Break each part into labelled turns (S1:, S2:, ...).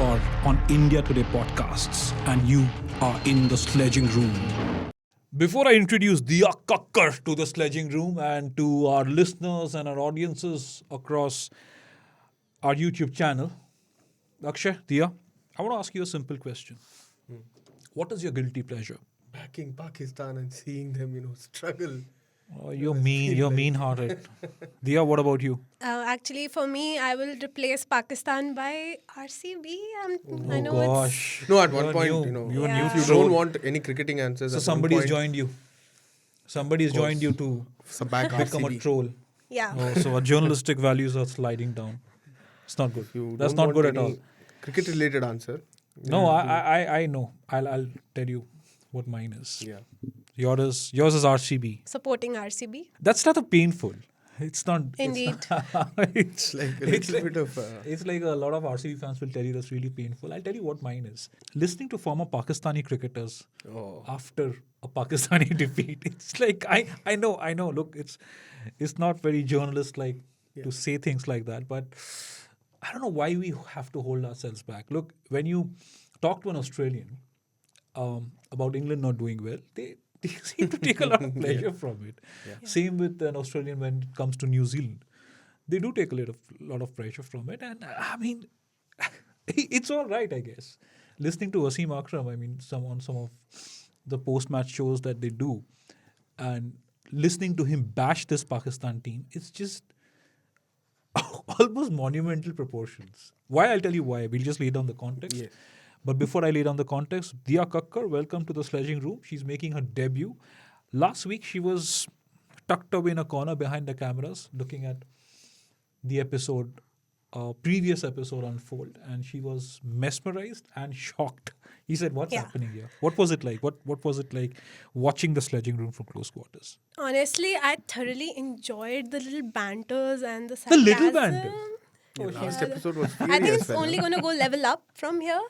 S1: You're on India Today podcasts, and you are in the sledging room. Before I introduce Diya Kakkar to the sledging room and to our listeners and our audiences across our YouTube channel, Akshay, Diya, I want to ask you a simple question. What is your guilty pleasure?
S2: Backing Pakistan and seeing them, struggle.
S1: Oh, you're mean. You're mean-hearted. Diya, what about you?
S3: Actually, for me, I will replace Pakistan by RCB. I
S1: Oh
S3: know
S1: gosh.
S2: No, at one
S1: You're
S2: point,
S1: new. You're
S3: Yeah.
S1: new
S2: if you
S1: troll.
S2: don't want any cricketing answers,
S1: So
S2: at one
S1: somebody's
S2: point,
S1: joined you. Somebody's joined you to
S2: some back
S1: become a
S2: RCB.
S1: troll.
S3: Yeah.
S1: Oh, so our journalistic values are sliding down. It's not good.
S2: If you
S1: That's
S2: don't
S1: not
S2: want
S1: good at
S2: any
S1: all.
S2: cricket-related answer,
S1: No, I know. I'll tell you what mine is.
S2: yeah,
S1: Yours is RCB.
S3: Supporting RCB.
S1: That's not a painful. It's not.
S3: Indeed.
S1: It's
S2: like a
S1: it's
S2: little bit of.
S1: It's like a lot of RCB fans will tell you that's really painful. I'll tell you what mine is. Listening to former Pakistani cricketers
S2: Oh.
S1: after a Pakistani defeat. It's like I know. Look, it's not very journalist like to say things like that, but I don't know why we have to hold ourselves back. Look, when you talk to an Australian about England not doing well, they seem to take a lot of pleasure from it. Same with an Australian when it comes to New Zealand. They do take a lot of pressure from it. And I mean, it's all right, I guess. Listening to Wasim Akram, I mean, some of the post-match shows that they do, and listening to him bash this Pakistan team, it's just almost monumental proportions. Why? I'll tell you why. We'll just lay down the context.
S2: Yes.
S1: But before I lay down the context, Diya Kakkar, welcome to the sledging room. She's making her debut. Last week, she was tucked away in a corner behind the cameras, looking at the previous episode unfold, and she was mesmerized and shocked. He said, "What's
S3: Yeah.
S1: happening here? What was it like? What was it like watching the sledging room from close quarters?"
S3: Honestly, I thoroughly enjoyed the little banters and the
S1: The
S3: sarcasm.
S1: little banter.
S2: Last episode was
S3: I think
S2: furious,
S3: it's only going to go level up from here.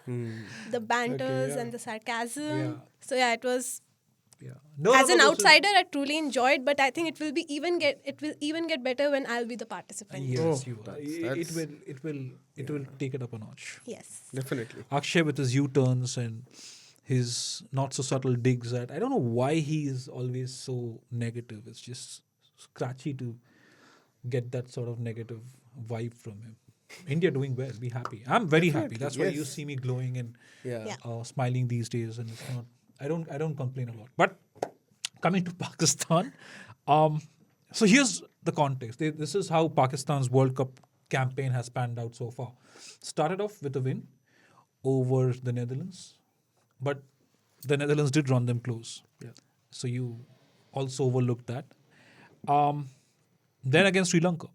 S3: The banters
S1: yeah.
S3: and the sarcasm.
S1: Yeah.
S3: So yeah, it was.
S1: Yeah. No,
S3: As an
S1: this is-
S3: outsider, I truly enjoyed, but I think it will even get better when I'll be the participant.
S1: Yes,
S2: Oh,
S1: you are.
S2: that's-
S1: It will take it up a notch.
S3: Yes.
S2: Definitely.
S1: Akshay with his U-turns and his not so subtle digs at, I don't know why he is always so negative. It's just scratchy to get that sort of negative vibe from him. India doing well. Be happy. I'm very happy. That's why you
S2: yes.
S1: see me glowing and
S3: Yeah.
S1: smiling these days. And it's not. I don't complain a lot. But coming to Pakistan, so here's the context. This is how Pakistan's World Cup campaign has panned out so far. Started off with a win over the Netherlands, but the Netherlands did run them close.
S2: Yeah.
S1: So you also overlooked that. Then against Sri Lanka,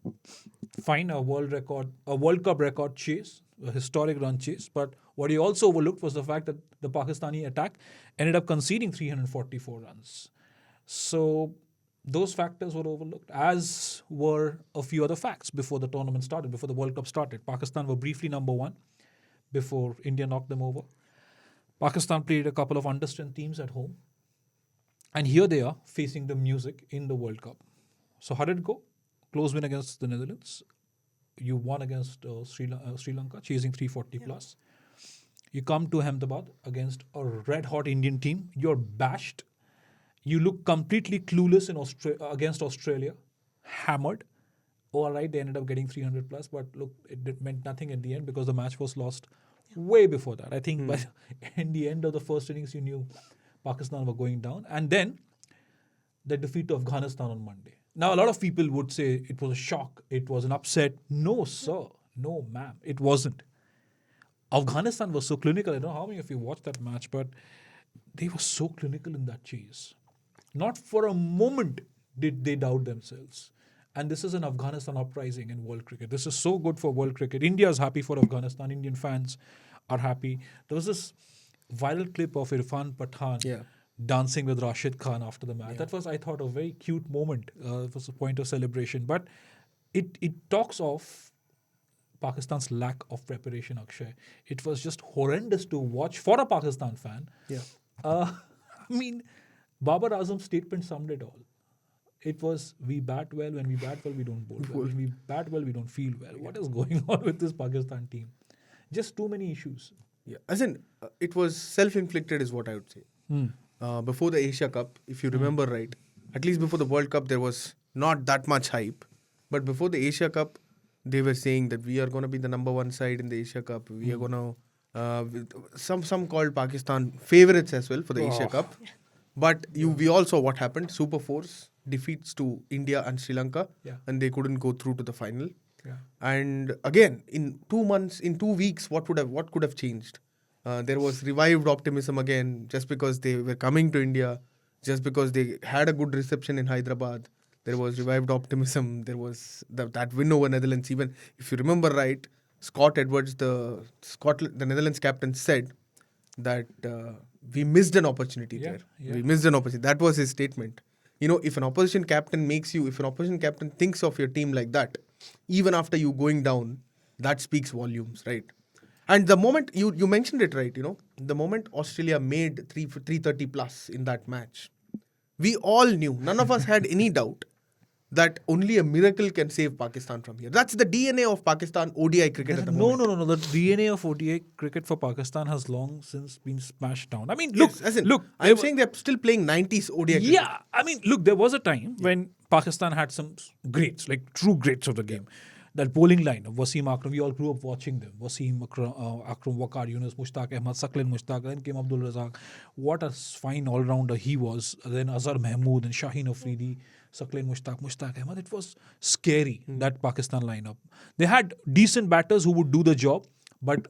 S1: fine, a World Cup record chase, a historic run chase. But what he also overlooked was the fact that the Pakistani attack ended up conceding 344 runs. So those factors were overlooked, as were a few other facts before the tournament started, before the World Cup started. Pakistan were briefly number one before India knocked them over. Pakistan played a couple of understrength teams at home. And here they are facing the music in the World Cup. So how did it go? Close win against the Netherlands. You won against Sri Lanka, chasing 340 plus. You come to Ahmedabad against a red-hot Indian team. You're bashed. You look completely clueless against Australia, hammered. Oh, all right, they ended up getting 300 plus, but look, it meant nothing at the end because the match was lost way before that. I think by in the end of the first innings, you knew Pakistan were going down. And then the defeat to Afghanistan on Monday. Now, a lot of people would say it was a shock, it was an upset. No, sir. No, ma'am. It wasn't. Afghanistan was so clinical. I don't know how many of you watched that match, but they were so clinical in that chase. Not for a moment did they doubt themselves. And this is an Afghanistan uprising in world cricket. This is so good for world cricket. India is happy for Afghanistan. Indian fans are happy. There was this viral clip of Irfan Pathan dancing with Rashid Khan after the match. That was, I thought, a very cute moment. It was a point of celebration. But it talks of Pakistan's lack of preparation, Akshay. It was just horrendous to watch for a Pakistan fan. I mean, Babar Azam's statement summed it all. It was, we bat well. When we bat well, we don't bowl well. When we bat well, we don't feel well. What is going on with this Pakistan team? Just too many issues.
S2: Yeah. As in, it was self-inflicted is what I would say. Before the Asia Cup, if you remember right, at least before the World Cup, there was not that much hype. But before the Asia Cup, they were saying that we are going to be the number one side in the Asia Cup. We are going to, some called Pakistan favorites as well for the Asia Cup. But we all saw what happened. Super Force defeats to India and Sri Lanka,
S1: Yeah.
S2: and they couldn't go through to the final.
S1: Yeah.
S2: And again, in 2 months, in 2 weeks, what could have changed? There was revived optimism again, just because they were coming to India, just because they had a good reception in Hyderabad. There was revived optimism. There was that win over Netherlands. Even if you remember right, Scott Edwards, the Netherlands captain, said that we missed an opportunity
S1: Yeah,
S2: there.
S1: yeah.
S2: We missed an opportunity. That was his statement. If an opposition captain thinks of your team like that, even after you going down, that speaks volumes, right? And the moment you mentioned it right, the moment Australia made 330 plus in that match, we all knew, none of us had any doubt that only a miracle can save Pakistan from here. That's the DNA of Pakistan ODI cricket at the
S1: No,
S2: moment.
S1: no. The DNA of ODI cricket for Pakistan has long since been smashed down. I mean,
S2: Yes, as in,
S1: look.
S2: I'm saying they're still playing 90s ODI cricket.
S1: Yeah, I mean, look, there was a time when Pakistan had some greats, like true greats of the game. That bowling line of Wasim Akram, we all grew up watching them. Wasim Akram, Waqar Yunus, Mushtaq Ahmad, Saqlain Mushtaq, then came Abdul Razak. What a fine all-rounder he was. Then Azhar Mahmood and Shaheen Afridi, Saqlain Mushtaq Ahmad. It was scary, that Pakistan lineup. They had decent batters who would do the job, but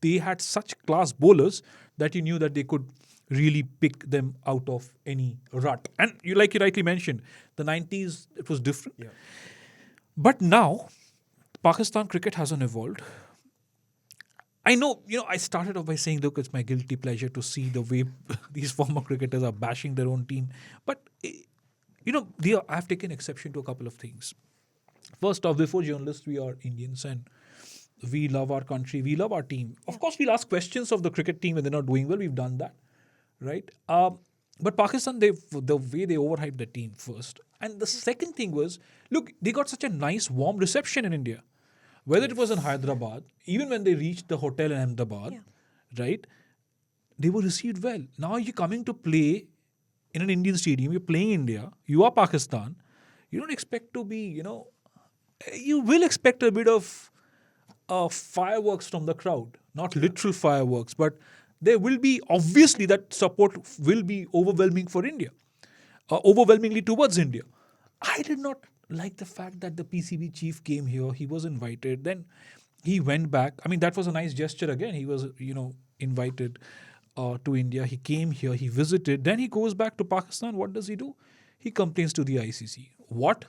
S1: they had such class bowlers that you knew that they could really pick them out of any rut. And like you rightly mentioned, the 90s, it was different.
S2: Yeah.
S1: But now, Pakistan cricket hasn't evolved. I know, I started off by saying, look, it's my guilty pleasure to see the way these former cricketers are bashing their own team. But, I've taken exception to a couple of things. First off, before journalists, we are Indians and we love our country, we love our team. Of course, we'll ask questions of the cricket team when they're not doing well. We've done that, right? But Pakistan, the way they overhyped the team first. And the second thing was, look, they got such a nice, warm reception in India. Whether it was in Hyderabad, even when they reached the hotel in Ahmedabad, right? They were received well. Now you're coming to play in an Indian stadium, you're playing India, you are Pakistan. You don't expect to be, you will expect a bit of fireworks from the crowd. Not literal fireworks, but there will be, obviously, that support will be overwhelming for India. Overwhelmingly towards India. I did not like the fact that the PCB chief came here. He was invited. Then he went back. I mean, that was a nice gesture again. He was, invited to India. He came here. He visited. Then he goes back to Pakistan. What does he do? He complains to the ICC. What?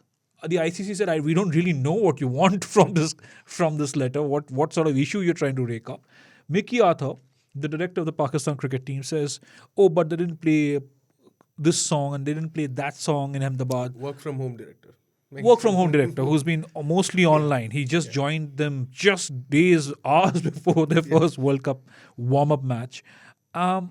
S1: The ICC said, we don't really know what you want from this letter. What sort of issue you're trying to rake up? Mickey Arthur, the director of the Pakistan cricket team, says, but they didn't play this song and they didn't play that song in Ahmedabad.
S2: Work from home director,
S1: Who's been mostly online. He just joined them just hours before their first World Cup warm-up match. I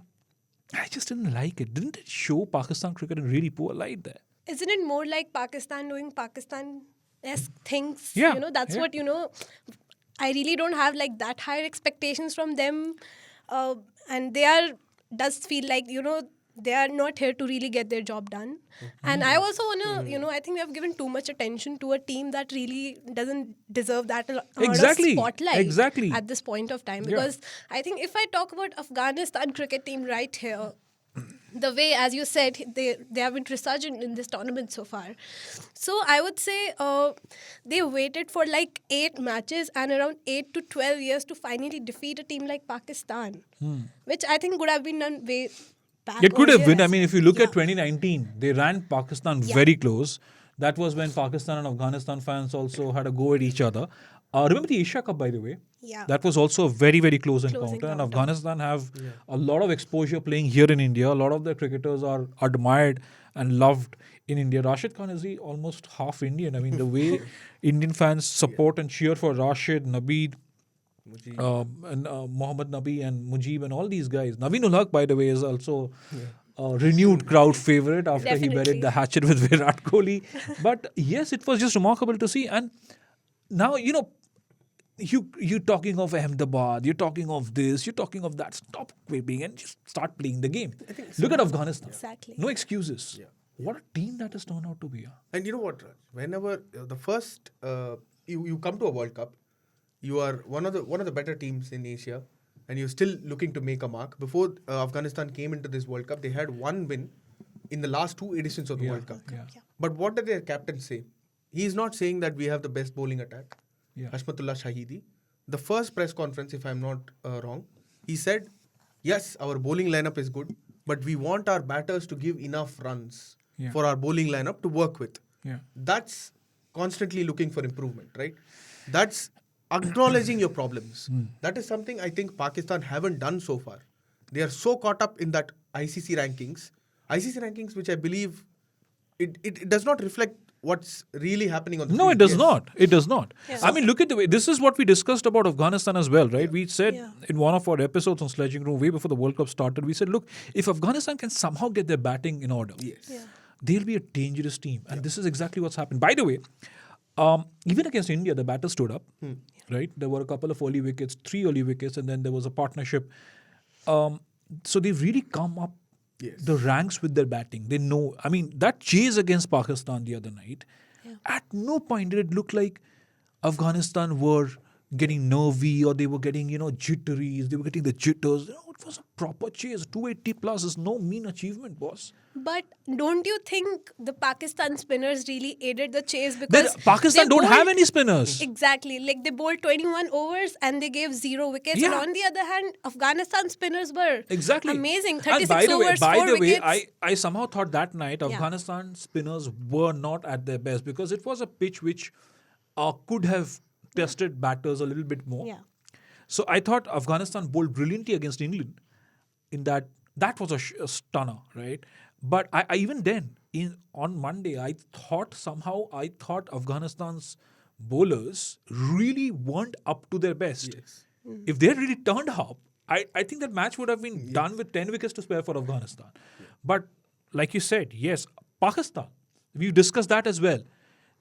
S1: just didn't like it. Didn't it show Pakistan cricket in really poor light there?
S3: Isn't it more like Pakistan doing Pakistan-esque things?
S1: Yeah,
S3: That's
S1: yeah.
S3: what, I really don't have like that higher expectations from them. And does feel like, they are not here to really get their job done. And I also want to, I think we have given too much attention to a team that really doesn't deserve that amount
S1: Exactly,
S3: of spotlight
S1: exactly.
S3: at this point of time.
S1: Yeah.
S3: Because I think if I talk about Afghanistan cricket team right here, the way, as you said, they have been resurgent in this tournament so far. So I would say they waited for like 8 matches and around 8 to 12 years to finally defeat a team like Pakistan, which I think would have been done way back.
S1: It could have
S3: earlier
S1: been. I
S3: as
S1: mean,
S3: well.
S1: if you look
S3: Yeah.
S1: at 2019, they ran Pakistan very close. That was when Pakistan and Afghanistan fans also had a go at each other. Remember the Asia Cup, by the way?
S3: Yeah.
S1: That was also a very, very close encounter. And Afghanistan have a lot of exposure playing here in India. A lot of their cricketers are admired and loved in India. Rashid Khan is almost half Indian. I mean, the way Indian fans support and cheer for Rashid, Nabeed, and Mohammad Nabi and Mujib and all these guys. Naveen ul Haq, by the way, is also a renewed crowd favorite after he
S3: Definitely.
S1: buried the hatchet with Virat Kohli. But yes, it was just remarkable to see. And now, you're talking of Ahmedabad, you're talking of this, you're talking of that. Stop quibbling and just start playing the game. Look at Afghanistan.
S3: Exactly.
S1: No excuses.
S2: Yeah.
S1: What a team that has turned out to be. Yeah.
S2: And you know what, Raj? Whenever the first you come to a World Cup, you are one of the better teams in Asia, and you're still looking to make a mark. Before Afghanistan came into this World Cup, they had one win in the last two editions of the World Cup.
S1: Yeah.
S3: Yeah.
S2: But what did their captain say? He's not saying that we have the best bowling attack.
S1: Yeah.
S2: Hashmatullah Shahidi. The first press conference, if I'm not wrong, he said, yes, our bowling lineup is good, but we want our batters to give enough runs
S1: Yeah.
S2: for our bowling lineup to work with.
S1: Yeah.
S2: That's constantly looking for improvement, right? That's acknowledging your problems. That is something I think Pakistan haven't done so far. They are so caught up in that ICC rankings, which I believe it does not reflect what's really happening on the
S1: No,
S2: field.
S1: it does
S2: Yes.
S1: not. It does not.
S3: Yeah.
S1: I mean, look at the way. This is what we discussed about Afghanistan as well, right? We said
S3: Yeah.
S1: in one of our episodes on Sledging Room, way before the World Cup started, we said, look, if Afghanistan can somehow get their batting in order,
S2: Yes.
S3: Yeah.
S1: they'll be a dangerous team. And this is exactly what's happened. By the way, even against India, the batters stood up, right? There were a couple of early wickets, 3 early wickets, and then there was a partnership. So they've really come up
S2: Yes.
S1: the ranks with their batting. They know. I mean, that chase against Pakistan the other night, at no point did it look like Afghanistan were getting nervy or they were getting, jitteries. They were getting the jitters. It was a proper chase. 280 plus is no mean achievement, boss.
S3: But don't you think the Pakistan spinners really aided the chase
S1: Then
S3: because
S1: Pakistan
S3: they
S1: don't have
S3: bowled-
S1: any spinners.
S3: Exactly. Like they bowled 21 overs and they gave 0 wickets. And
S1: Yeah.
S3: on the other hand, Afghanistan spinners were
S1: Exactly.
S3: amazing.
S1: And
S3: 36
S1: by the
S3: overs,
S1: way,
S3: 4 wickets.
S1: I somehow thought that night
S3: Yeah.
S1: Afghanistan spinners were not at their best because it was a pitch which could have tested batters a little bit more.
S3: Yeah.
S1: So I thought Afghanistan bowled brilliantly against England. In that was a stunner, right? But I even then on Monday I thought Afghanistan's bowlers really weren't up to their best.
S2: Yes.
S1: If they had really turned up, I think that match would have been done with 10 wickets to spare for Afghanistan. But like you said, yes, Pakistan, we've discussed that as well.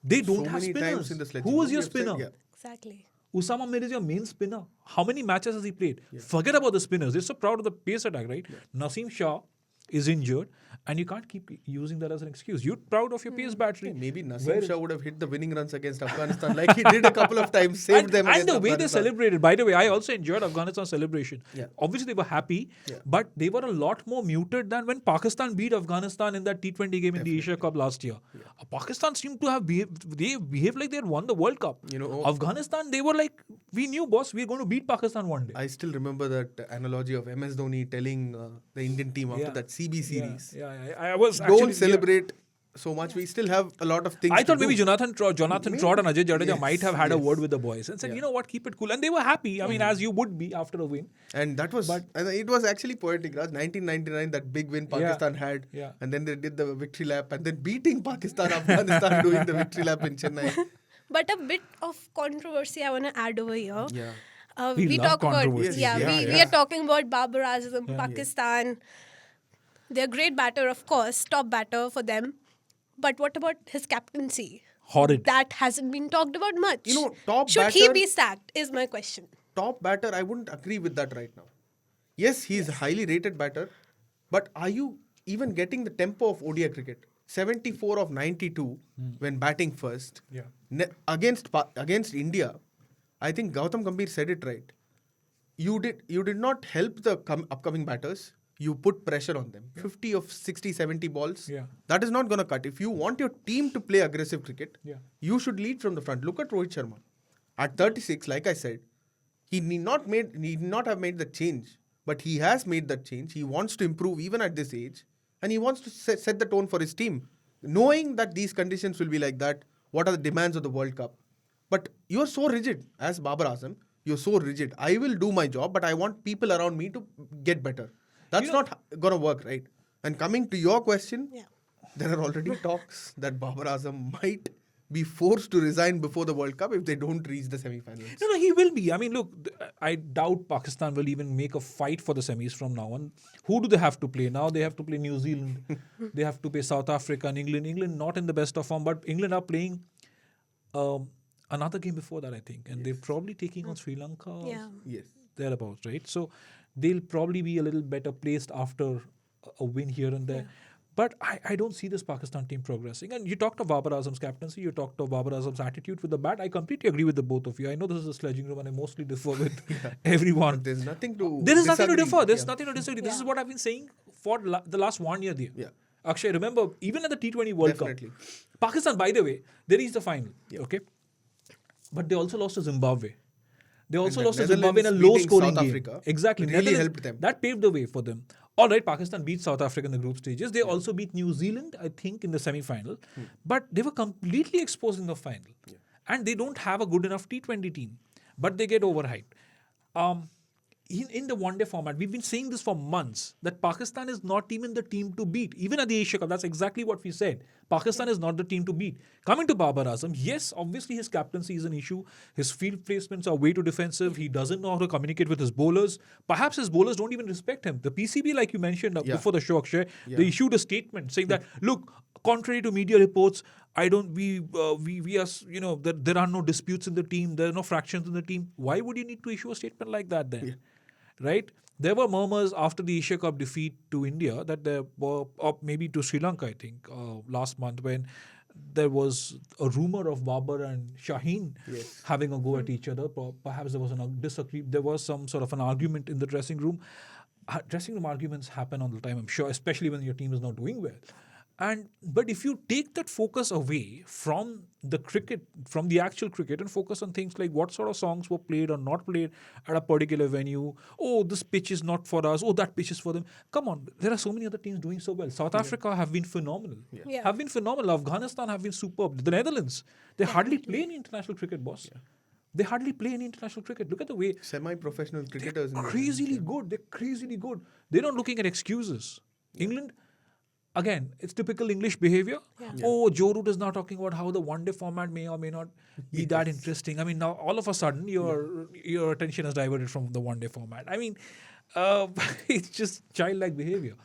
S1: They don't
S2: So
S1: have
S2: many times
S1: spinners.
S2: in the sledging
S1: Who was
S2: room
S1: your
S2: we have said,
S1: spinner?
S2: yeah.
S3: Exactly.
S1: Usama Mir is your main spinner. How many matches has he played? Forget about the spinners. They're so proud of the pace attack, right? Naseem Shah is injured, and you can't keep using that as an excuse. You're proud of your pace battery.
S2: Maybe
S1: Where
S2: Naseem
S1: is-
S2: Shah would have hit the winning runs against Afghanistan like he did a couple of times, saved them
S1: and
S2: against
S1: the way they
S2: Afghanistan.
S1: celebrated. By the way, I also enjoyed Afghanistan's celebration.
S2: Yeah.
S1: Obviously, they were happy,
S2: Yeah.
S1: but they were a lot more muted than when Pakistan beat Afghanistan in that T20 game in the Asia Cup last year. Pakistan seemed to have behaved like they had won the World Cup. Afghanistan, they were like, we knew, boss, we're going to beat Pakistan one day.
S2: I still remember that analogy of MS Dhoni telling the Indian team after
S1: Yeah.
S2: that CB series,
S1: Yeah. I was
S2: don't
S1: actually,
S2: celebrate so much. We still have a lot of things
S1: I
S2: to
S1: thought maybe
S2: do.
S1: Jonathan Trott and Ajay Jadeja
S2: Yes,
S1: might have had a
S2: yes.
S1: word with the boys and said,
S2: Yeah.
S1: you know what, keep it cool. And they were happy. I mean, as you would be after a win.
S2: And that was, and it was actually poetic, Raj. 1999, that big win Pakistan had.
S1: Yeah.
S2: And then they did the victory lap and then beating Pakistan, Afghanistan doing the victory lap in Chennai.
S3: But a bit of controversy I want to add over here.
S2: Yeah.
S1: We
S3: We
S1: love
S3: talk about
S1: controversies.
S3: yeah,
S2: Yeah,
S3: we
S2: yeah.
S3: are talking about Babar Azam, Pakistan. They're great batter, of course, top batter for them. But what about his captaincy?
S1: Horrid.
S3: That hasn't been talked about much.
S2: You know, top
S3: Should he
S2: batter-
S3: be sacked? Is my question.
S2: Top batter, I wouldn't agree with that right now. Yes, he's a highly rated batter, but are you even getting the tempo of ODI cricket? 74 of 92 when batting first.
S1: Yeah.
S2: Against India, I think Gautam Gambhir said it right. You did not help the upcoming batters. You put pressure on them. 50 of 60, 70 balls.
S1: Yeah.
S2: That is not going to cut. If you want your team to play aggressive cricket,
S1: Yeah.
S2: you should lead from the front. Look at Rohit Sharma. At 36, like I said, he need not have made the change, but he has made that change. He wants to improve even at this age, and he wants to set the tone for his team, knowing that these conditions will be like that. What are the demands of the World Cup? But you are so rigid as Babar Azam. You're so rigid. I will do my job, but I want people around me to get better. That's not gonna work, right? And coming to your question,
S3: Yeah.
S2: there are already talks that Babar Azam might be forced to resign before the World Cup if they don't reach the semi-finals.
S1: No, he will be. I mean, look, I doubt Pakistan will even make a fight for the semis from now on. Who do they have to play? Now they have to play New Zealand. They have to play South Africa and England. England not in the best of form, but England are playing another game before that, I think, and they're probably taking on Sri Lanka. Or
S3: Yeah.
S2: Yes.
S1: thereabouts, right? So they'll probably be a little better placed after a win here and there.
S3: Yeah.
S1: But I don't see this Pakistan team progressing. And you talked of Babar Azam's captaincy, you talked of Babar Azam's attitude with the bat. I completely agree with the both of you. I know this is a sledging room and I mostly differ with everyone.
S2: But there's nothing to.
S1: There is nothing to
S2: disagree.
S1: differ. There's
S2: Yeah.
S1: nothing to disagree. This is
S3: Yeah.
S1: what I've been saying for the last 1 year there.
S2: Yeah.
S1: Akshay, remember, even at the T20 World
S2: Definitely.
S1: Cup, Pakistan, by the way, they reached the final.
S2: Yeah.
S1: Okay. But they also lost to Zimbabwe. They also
S2: the
S1: lost to Zimbabwe in a
S2: Netherlands beating
S1: low-scoring
S2: South
S1: game.
S2: Africa
S1: Exactly.
S2: really
S1: Netherlands,
S2: helped them.
S1: That paved the way for them. All right, Pakistan beat South Africa in the group stages. They also beat New Zealand, I think, in the semi-final. But they were completely exposed in the final. And they don't have a good enough T20 team. But they get overhyped. In the one-day format, we've been saying this for months, that Pakistan is not even the team to beat. Even at the Asia Cup, that's exactly what we said. Pakistan is not the team to beat. Coming to Babar Azam, yes, obviously his captaincy is an issue. His field placements are way too defensive. He doesn't know how to communicate with his bowlers. Perhaps his bowlers don't even respect him. The PCB, like you mentioned before the show, Akshay, they issued a statement saying that, look, contrary to media reports, I don't. We are. There are no disputes in the team. There are no fractions in the team. Why would you need to issue a statement like that then? Right? There were murmurs after the Asia Cup defeat to India that there were, or maybe to Sri Lanka, I think, last month, when there was a rumor of Babar and Shaheen having a go at each other. Perhaps there was there was some sort of an argument in the dressing room. Dressing room arguments happen all the time, I'm sure, especially when your team is not doing well. But if you take that focus away from the cricket, from the actual cricket, and focus on things like what sort of songs were played or not played at a particular venue. Oh, this pitch is not for us. Oh, that pitch is for them. Come on, there are so many other teams doing so well. South Africa have been phenomenal.
S3: Yeah.
S1: Have been phenomenal. Afghanistan have been superb. The Netherlands, they hardly play any international cricket, boss. They hardly play any international cricket. Look at the way
S2: Semi-professional cricketers. in the
S1: crazily good. They're crazily good. They're not looking at excuses. England, again, it's typical English behavior. Oh, Joe Root is now talking about how the one-day format may or may not be that interesting. I mean, now all of a sudden your attention is diverted from the one-day format. I mean, it's just childlike behavior.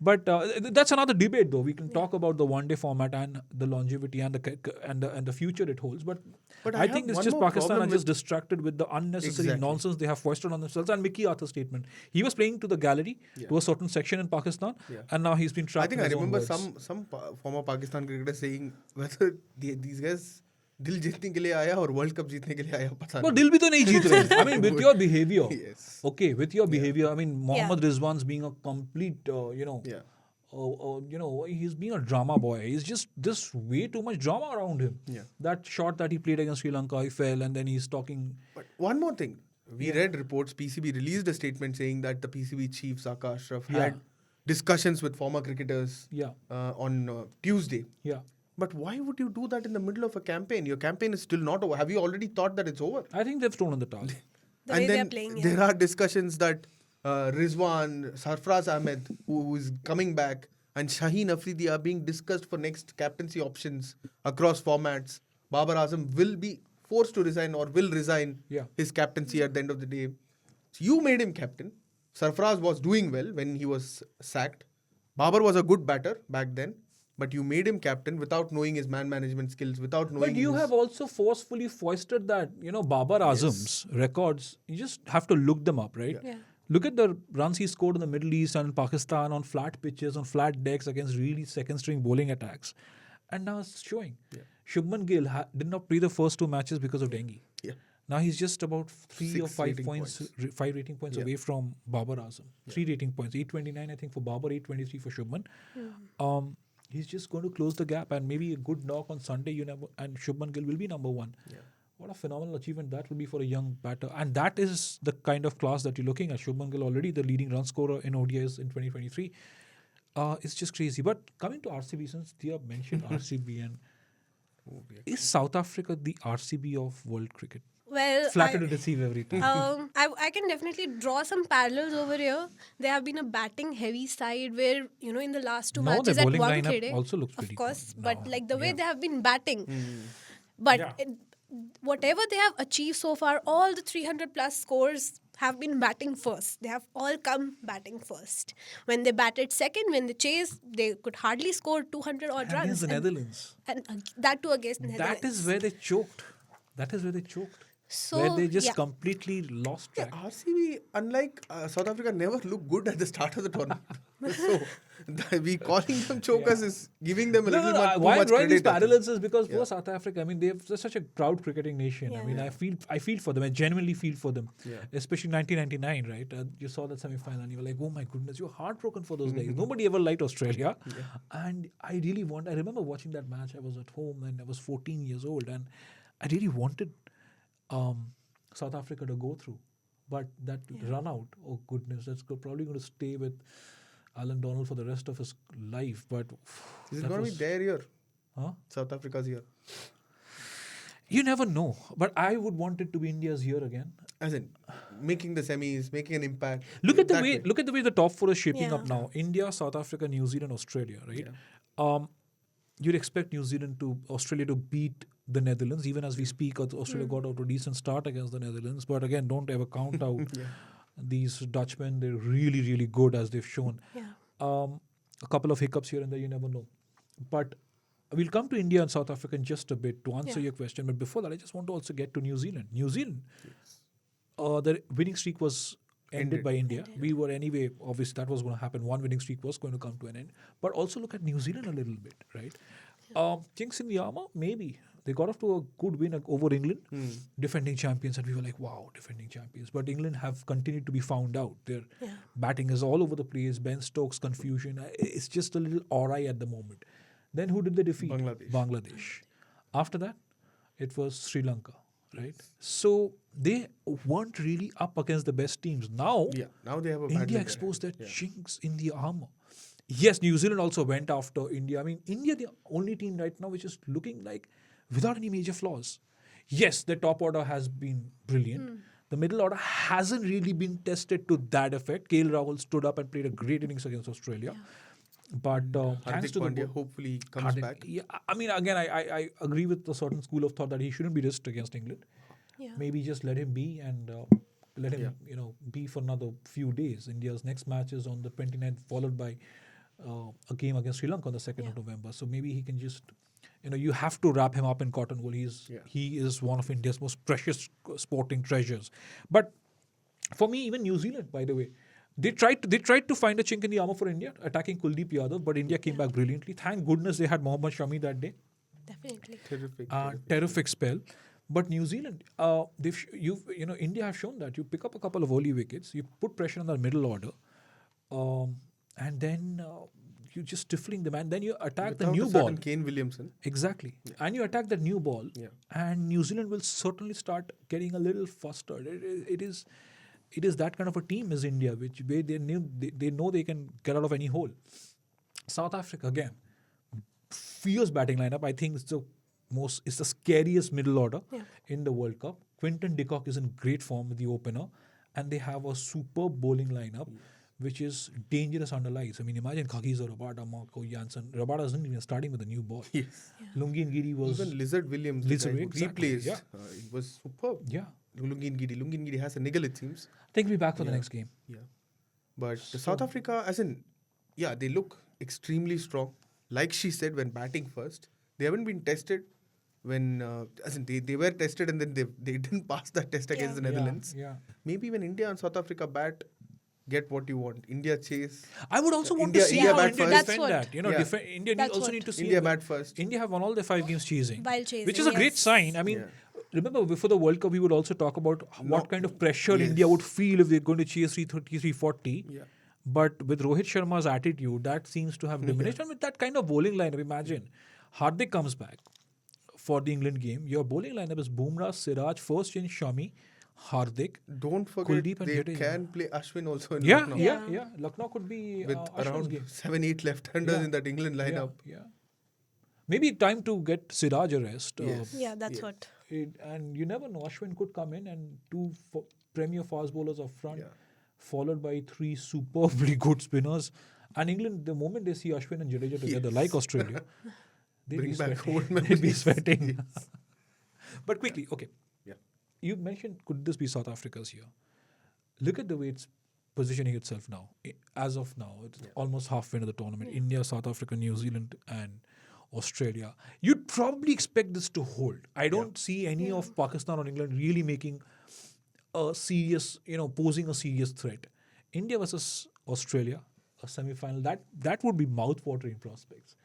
S1: But that's another debate, though. We can talk about the one-day format and the longevity and the future it holds. But
S2: But
S1: I
S2: I
S1: think
S2: have
S1: it's
S2: one
S1: just
S2: more
S1: Pakistan are
S2: problem
S1: just distracted with the unnecessary
S2: Exactly.
S1: nonsense they have foisted on themselves. And Mickey Arthur's statement. He was playing to the gallery, to a certain section in Pakistan, and now he's been trapped
S2: I think
S1: in
S2: I
S1: his own
S2: remember
S1: words.
S2: some former Pakistan cricketers saying whether these guys दिल जीतने के लिए आया और world cup जीतने के लिए आया पता
S1: Well,
S2: नहीं.
S1: दिल भी तो नहीं जीत रहे. I mean, with your behavior.
S2: Yes.
S1: Okay, with your behavior. I mean, Mohammad
S3: Yeah.
S1: Rizwan's being a complete,
S2: Yeah.
S1: He's being a drama boy. He's just way too much drama around him.
S2: Yeah.
S1: That shot that he played against Sri Lanka, he fell, and then he's talking.
S2: But one more thing. We read reports, PCB released a statement saying that the PCB chief, Saka Ashraf, had discussions with former cricketers
S1: Yeah,
S2: on Tuesday.
S1: yeah.
S2: But why would you do that in the middle of a campaign? Your campaign is still not over. Have you already thought that it's over?
S1: I think they've thrown on the towel.
S3: The way
S2: and
S3: they're
S2: then
S3: playing.
S2: there are discussions that Rizwan, Sarfraz Ahmed, who is coming back, and Shaheen Afridi are being discussed for next captaincy options across formats. Babar Azam will be forced to resign or will resign his captaincy at the end of the day. So you made him captain. Sarfraz was doing well when he was sacked. Babar was a good batter back then. But you made him captain without knowing his man management skills, without knowing.
S1: But you have also forcefully foisted that, Babar Azam's records. You just have to look them up, right?
S3: Yeah.
S1: Look at the runs he scored in the Middle East and in Pakistan on flat pitches, on flat decks against really second-string bowling attacks. And now it's showing. Shubman Gill did not play the first two matches because of dengue.
S2: Yeah.
S1: Now he's just about 3 or
S2: 6
S1: 5
S2: rating
S1: points,
S2: points.
S1: 5 rating points away from Babar Azam. 3 rating points. 829, I think, for Babar, 823 for Shubman. He's just going to close the gap, and maybe a good knock on Sunday, and Shubman Gill will be number one. What a phenomenal achievement that will be for a young batter. And that is the kind of class that you're looking at. Shubman Gill already the leading run scorer in ODIs in 2023. It's just crazy. But coming to RCB, since Dia mentioned RCB, and is South Africa the RCB of world cricket?
S3: Well,
S1: Flattered to deceive every time.
S3: I can definitely draw some parallels over here. They have been a batting heavy side where, in the last two
S1: No,
S3: matches
S1: their
S3: at
S1: bowling
S3: one
S1: lineup
S3: khede,
S1: also looks
S3: of
S1: pretty
S3: course,
S1: good.
S3: but
S1: No,
S3: like the way
S1: yeah.
S3: they have been batting. But whatever they have achieved so far, all the 300 plus scores have been batting first. They have all come batting first. When they batted second, when they chased, they could hardly score 200 odd runs.
S1: Against the Netherlands.
S3: And that too against
S1: That
S3: Netherlands.
S1: is where they choked. That is where they choked.
S3: So,
S1: Where they just
S3: yeah.
S1: completely lost
S2: Yeah,
S1: track.
S2: RCB, unlike South Africa, never looked good at the start of the tournament. So we calling them chokers is giving them a
S1: No, no,
S2: little
S1: no.
S2: much too
S1: Why I'm
S2: much
S1: drawing these
S2: credit. I think.
S1: parallels is because
S2: Yeah.
S1: for South Africa, I mean, they're such a proud cricketing nation. I
S3: Yeah.
S1: mean,
S3: Yeah.
S1: I feel for them. I genuinely feel for them.
S2: Yeah.
S1: Especially 1999, right? You saw that semi-final, and you were like, "Oh my goodness, you're heartbroken for those days." Nobody ever liked Australia, and I really want. I remember watching that match. I was at home, and I was 14 years old, and I really wanted South Africa to go through. But that run out, oh goodness, that's probably going to stay with Alan Donald for the rest of his life. But
S2: Is it
S1: that
S2: going to be
S1: was,
S2: their year?
S1: huh?
S2: South Africa's year.
S1: You never know. But I would want it to be India's year again.
S2: As in making the semis, making an impact.
S1: Look at the
S2: that
S1: way. Look at the way the top four is shaping
S3: Yeah.
S1: up now. India, South Africa, New Zealand, Australia. Right.
S2: Yeah.
S1: You'd expect Australia to beat the Netherlands. Even as we speak, Australia got out a decent start against the Netherlands. But again, don't ever count out these Dutchmen. They're really, really good, as they've shown.
S3: Yeah.
S1: A couple of hiccups here and there, you never know. But we'll come to India and South Africa in just a bit to answer
S3: Yeah.
S1: your question. But before that, I just want to also get to New Zealand. New Zealand, the winning streak was ended by India. We were anyway, obviously, that was going to happen. One winning streak was going to come to an end. But also look at New Zealand a little bit, right? Kings in the armor, maybe. They got off to a good win over England, defending champions, and we were like, wow, defending champions. But England have continued to be found out. Their batting is all over the place. Ben Stokes, confusion. It's just a little awry at the moment. Then who did they defeat? Bangladesh. After that, it was Sri Lanka, right? So they weren't really up against the best teams. Now,
S2: Now they have a bad
S1: India
S2: leg ahead.
S1: exposed their chinks in the armor. Yes, New Zealand also went after India. I mean, India, the only team right now which is looking like without any major flaws. Yes, the top order has been brilliant. The middle order hasn't really been tested to that effect. KL Rahul stood up and played a great innings against Australia. But thanks
S2: Hardik
S1: to the
S2: Pandya hopefully he comes back.
S1: Yeah, I mean, again, I agree with a certain school of thought that he shouldn't be risked against England.
S3: Yeah.
S1: Maybe just let him be and let him, be for another few days. India's next match is on the 29th, followed by a game against Sri Lanka on the 2nd of November. So maybe he can just, you have to wrap him up in cotton wool. He is one of India's most precious sporting treasures. But for me, even New Zealand, by the way, they tried to find a chink in the armor for India, attacking Kuldeep Yadav, but India came back brilliantly. Thank goodness they had Mohammad Shami that day.
S3: Definitely.
S2: Terrific.
S1: Spell. But New Zealand, India have shown that you pick up a couple of early wickets, you put pressure on the middle order, and then you're just stifling them, and then you attack the
S2: Without
S1: new
S2: a certain
S1: ball.
S2: Kane Williamson.
S1: Exactly. And you attack that new ball, and New Zealand will certainly start getting a little flustered. It is that kind of a team as India, which they know they can get out of any hole. South Africa, again, fierce batting lineup. I think it's the scariest middle order in the World Cup. Quinton de Kock is in great form with the opener, and they have a superb bowling lineup, which is dangerous under lights. I mean, imagine Kagiso, Rabada, Marco Janssen. Rabada isn't even starting with a new ball.
S2: Yes.
S1: Lungi Ngiri was...
S2: Even Lizard Williams, the guy who
S1: exactly,
S2: replaced,
S1: yeah.
S2: he was superb.
S1: Yeah.
S2: Lungi Ngidi has a niggle, it seems.
S1: I think we'll be back for the next game.
S2: Yeah. But South Africa, they look extremely strong. Like she said, when batting first, they haven't been tested. When they were tested and then they didn't pass that test against the Netherlands.
S1: Yeah.
S2: Maybe when India and South Africa bat, get what you want. India chase.
S1: I would also want
S2: India-
S1: to see
S2: India
S1: how
S2: bat
S1: India
S2: first.
S1: defend that. India
S3: That's
S1: also
S3: what-
S1: need to see
S2: India
S1: it.
S2: bat first.
S1: India have won all their 5 games chasing,
S3: While chasing,
S1: which is a great
S3: yes.
S1: sign. I mean, remember before the World Cup, we would also talk about what kind of pressure
S2: Yes.
S1: India would feel if they're going to chase 330, 340.
S2: Yeah.
S1: But with Rohit Sharma's attitude, that seems to have diminished. And with that kind of bowling lineup, imagine Hardik comes back for the England game. Your bowling lineup is Bumrah, Siraj, first in Shami, Hardik.
S2: Don't forget,
S1: Kuldeep and
S2: they
S1: Jadeja.
S2: can play Ashwin also in
S1: Yeah,
S2: Lucknow.
S1: yeah. Lucknow could be
S2: With
S1: Ashwin's
S2: around
S1: game.
S2: 7-8 left-handers
S1: Yeah.
S2: in that England lineup.
S1: Yeah. Maybe time to get Siraj a rest.
S2: Yes.
S3: Yeah, that's what.
S1: And you never know. Ashwin could come in and two premier fast bowlers up front, followed by 3 superbly good spinners. And England, the moment they see Ashwin and Jadeja together, like Australia, they'd
S2: Bring
S1: be
S2: back
S1: sweating.
S2: old
S1: They'd be
S2: memories.
S1: sweating. But quickly, okay.
S2: Yeah.
S1: You mentioned, could this be South Africa's year? Look at the way it's positioning itself now. As of now, it's almost halfway into the tournament. India, South Africa, New Zealand, and Australia. You'd probably expect this to hold. I don't see any of Pakistan or England really making a serious, posing a serious threat. India versus Australia, a semi-final, that would be mouth-watering prospects.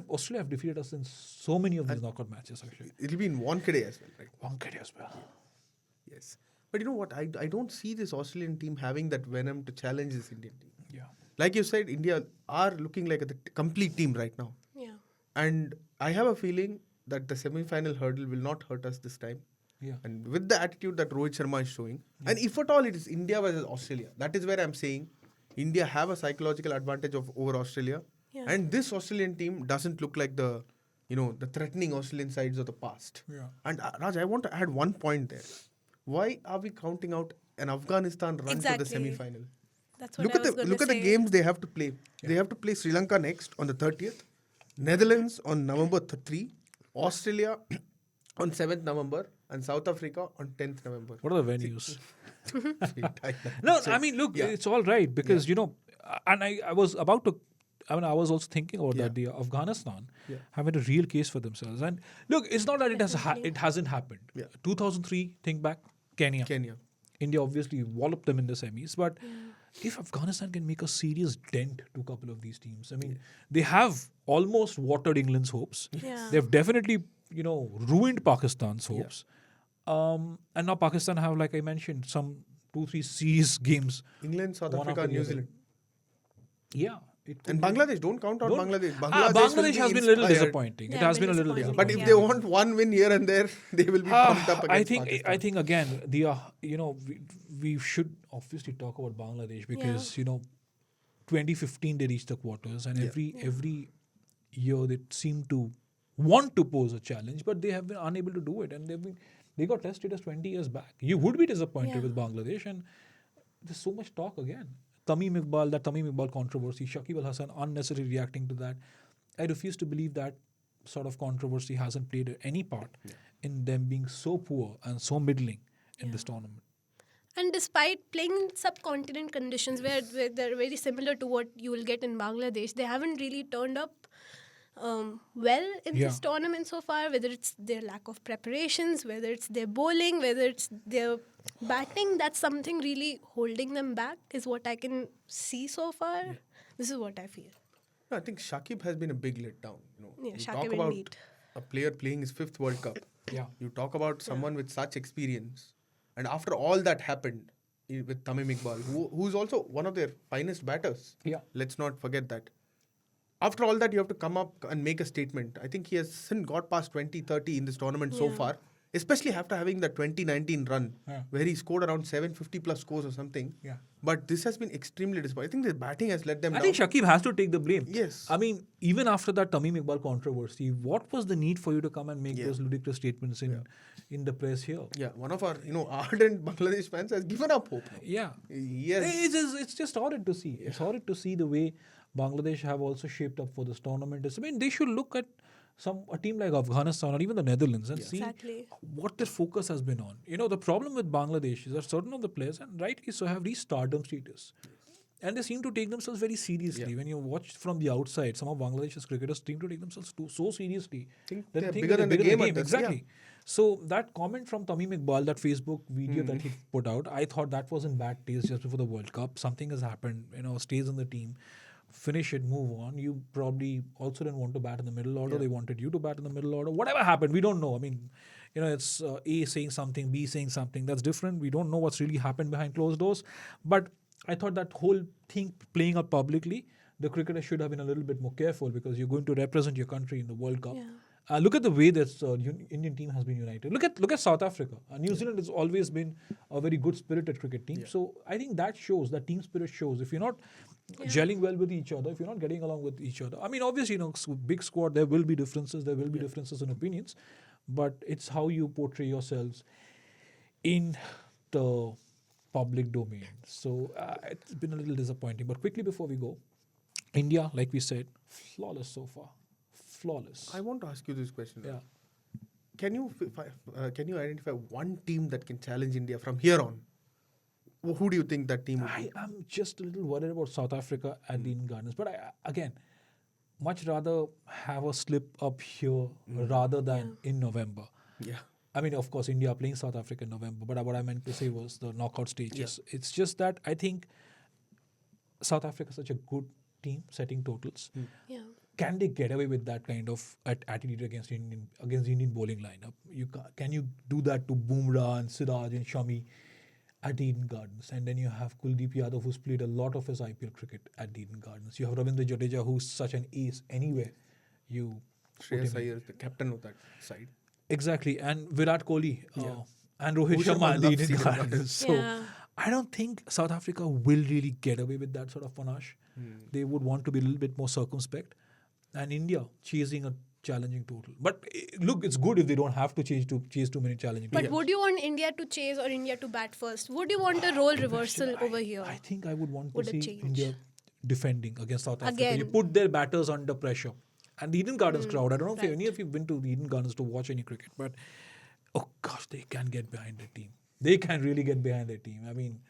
S1: Australia have defeated us in so many of these knockout matches, actually.
S2: It'll be in Wankhede as well, right?
S1: Wankhede as well.
S2: Yes. But you know what? I don't see this Australian team having that venom to challenge this Indian team.
S1: Yeah.
S2: Like you said, India are looking like the complete team right now.
S3: Yeah.
S2: And I have a feeling that the semi-final hurdle will not hurt us this time.
S1: Yeah.
S2: And with the attitude that Rohit Sharma is showing, and if at all it is India versus Australia, that is where I'm saying India have a psychological advantage over Australia.
S3: Yeah.
S2: And this Australian team doesn't look like the threatening Australian sides of the past.
S1: Yeah.
S2: And Raj, I want to add one point there. Why are we counting out an Afghanistan run to
S3: Exactly.
S2: the semi-final?
S3: That's what
S2: Look
S3: I
S2: at
S3: was
S2: the
S3: going
S2: look
S3: to
S2: at the
S3: say.
S2: games they have to play. They have to play Sri Lanka next on the 30th, Netherlands on November 3, Australia on 7th November, and South Africa on 10th November.
S1: What are the venues?
S2: Thailand.
S1: No,
S2: So,
S1: I mean, look,
S2: yeah.
S1: it's all right because, and I was about to, I was also thinking about that, the Afghanistan having a real case for themselves. And look, it's not that it hasn't happened.
S2: Yeah.
S1: 2003, think back, Kenya. India obviously walloped them in the semis, but if Afghanistan can make a serious dent to a couple of these teams, I mean, they have almost watered England's hopes.
S3: Yeah.
S1: They've definitely, ruined Pakistan's hopes. And now Pakistan have, like I mentioned, some 2-3 series games.
S2: England, South
S1: One
S2: Africa,
S1: after the
S2: New
S1: other.
S2: Zealand.
S1: Yeah. It could
S2: And
S1: be.
S2: Bangladesh, don't count out Bangladesh.
S1: Bangladesh has been a little
S2: inspired.
S1: disappointing. It
S3: Yeah,
S1: has
S3: been
S1: been a little
S3: disappointing.
S2: But
S1: disappointing.
S2: if they want one win here and there, they will be pumped up against Pakistan.
S1: I think again, we should obviously talk about Bangladesh because 2015 they reached the quarters, and every year they seem to want to pose a challenge, but they have been unable to do it, and they got tested as 20 years back. You would be disappointed with Bangladesh, and there's so much talk again. Tamim Iqbal controversy, Shakib Al Hasan unnecessarily reacting to that. I refuse to believe that sort of controversy hasn't played any part in them being so poor and so middling in this tournament.
S3: And despite playing in subcontinent conditions where they're very similar to what you will get in Bangladesh, they haven't really turned up well in this tournament so far, whether it's their lack of preparations, whether it's their bowling, whether it's their batting. That's something really holding them back is what I can see so far. This is what I feel.
S2: No, I think Shakib has been a big letdown.
S3: Yeah,
S2: you
S3: Shakib
S2: talk about
S3: indeed.
S2: a player playing his 5th World Cup. You talk about someone with such experience. And after all that happened with Tamim Iqbal, who's also one of their finest batters. Let's not forget that. After all that, you have to come up and make a statement. I think he hasn't got past 20-30 in this tournament so far, especially after having the 2019 run where he scored around 750 plus scores or something. But this has been extremely disappointing. I think the batting has let them down.
S1: I think Shakib has to take the blame.
S2: Yes.
S1: I mean, even after that Tamim Iqbal controversy, what was the need for you to come and make those ludicrous statements in the press here?
S2: Yeah, one of our ardent Bangladesh fans has given up hope.
S1: Yeah.
S2: Yes.
S1: It's just horrid to see. It's horrid to see the way Bangladesh have also shaped up for this tournament. I mean, they should look at a team like Afghanistan or even the Netherlands and see what their focus has been on. The problem with Bangladesh is that certain of the players, and rightly so, have reached stardom status. And they seem to take themselves very seriously. When you watch from the outside, some of Bangladesh's cricketers seem to take themselves so seriously.
S2: They're
S1: They think
S2: bigger than the game.
S1: Exactly. So that comment from Tamim Iqbal, that Facebook video that he put out, I thought that was in bad taste just before the World Cup. Something has happened, stays in the team. Finish it, move on. You probably also didn't want to bat in the middle order. They wanted you to bat in the middle order. Whatever happened, we don't know. I mean, it's A saying something, B saying something. That's different. We don't know what's really happened behind closed doors. But I thought that whole thing playing out publicly, the cricketer should have been a little bit more careful because you're going to represent your country in the World Cup. Look at the way that Indian team has been united. Look at South Africa. New Zealand has always been a very good spirited cricket team. So I think that shows, that team spirit shows. If you're not gelling well with each other, if you're not getting along with each other, I mean, obviously, big squad, there will be differences. There will be differences in opinions, but it's how you portray yourselves in the public domain. So it's been a little disappointing. But quickly before we go, India, like we said, flawless so far. Flawless.
S2: I want to ask you this question. Can you identify one team that can challenge India from here on? Who do you think that team would be?
S1: I am just a little worried about South Africa at the Eden Gardens. But again, much rather have a slip up here rather than in November.
S2: Yeah.
S1: I mean, of course, India are playing South Africa in November, but what I meant to say was the knockout stages. It's just that I think South Africa is such a good team setting totals.
S3: Yeah.
S1: Can they get away with that kind of attitude against the Indian bowling lineup? Can you do that to Bumrah and Siraj and Shami at the Eden Gardens? And then you have Kuldeep Yadav, who's played a lot of his IPL cricket at the Eden Gardens. You have Ravindra Jadeja, who's such an ace anywhere you put
S2: Shreyas
S1: him in.
S2: Iyer is the captain of that side.
S1: Exactly, and Virat Kohli and Rohit
S2: Rohit
S1: Sharma
S2: Sharma
S1: at the
S2: loves
S1: Eden
S2: Eden
S1: Gardens.
S2: Gardens.
S1: So
S3: Yeah.
S1: I don't think South Africa will really get away with that sort of panache. They would want to be a little bit more circumspect. And India chasing a challenging total. But look, it's good if they don't have to chase too many challenging
S3: But
S1: totals.
S3: would you want India to chase or India to bat first? Would you want a role reversal over here?
S1: I think I would want
S3: Would
S1: to
S3: it
S1: see
S3: change?
S1: India defending against South Africa.
S3: Again.
S1: You put their batters under pressure. And the Eden Gardens crowd, I don't know if
S3: right.
S1: any of you have been to the Eden Gardens to watch any cricket, but oh gosh, they can get behind their team. They can really get behind their team. I mean,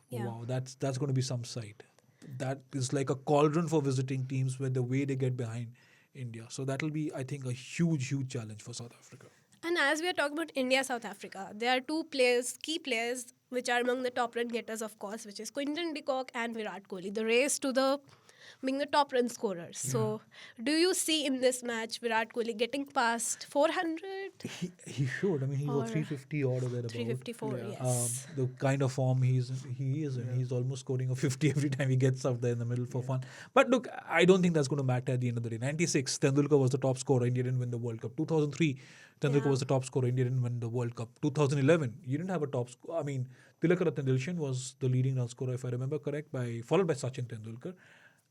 S3: Yeah.
S1: wow, that's going to be some sight. That is like a cauldron for visiting teams with the way they get behind India. So that'll be, I think, a huge, huge challenge for South Africa.
S3: And as we are talking about India, South Africa, there are two players, key players, which are among the top run getters, of course, which is Quinton de Kock and Virat Kohli. The race to the being the top run scorers. So, do you see in this match Virat Kohli getting past 400?
S1: He should. I mean, he was
S3: Or
S1: 350 odd or thereabout.
S3: 354, yes.
S1: The kind of form he is in, he's almost scoring a 50 every time he gets up there in the middle for fun. But look, I don't think that's going to matter at the end of the day. 96, Tendulkar was the top scorer. India didn't win the World Cup. 2003, Tendulkar was the top scorer. India didn't win the World Cup. 2011, you didn't have a top scorer. I mean, Tilakaratne Dilshan was the leading run scorer, if I remember correct, followed by Sachin Tendulkar.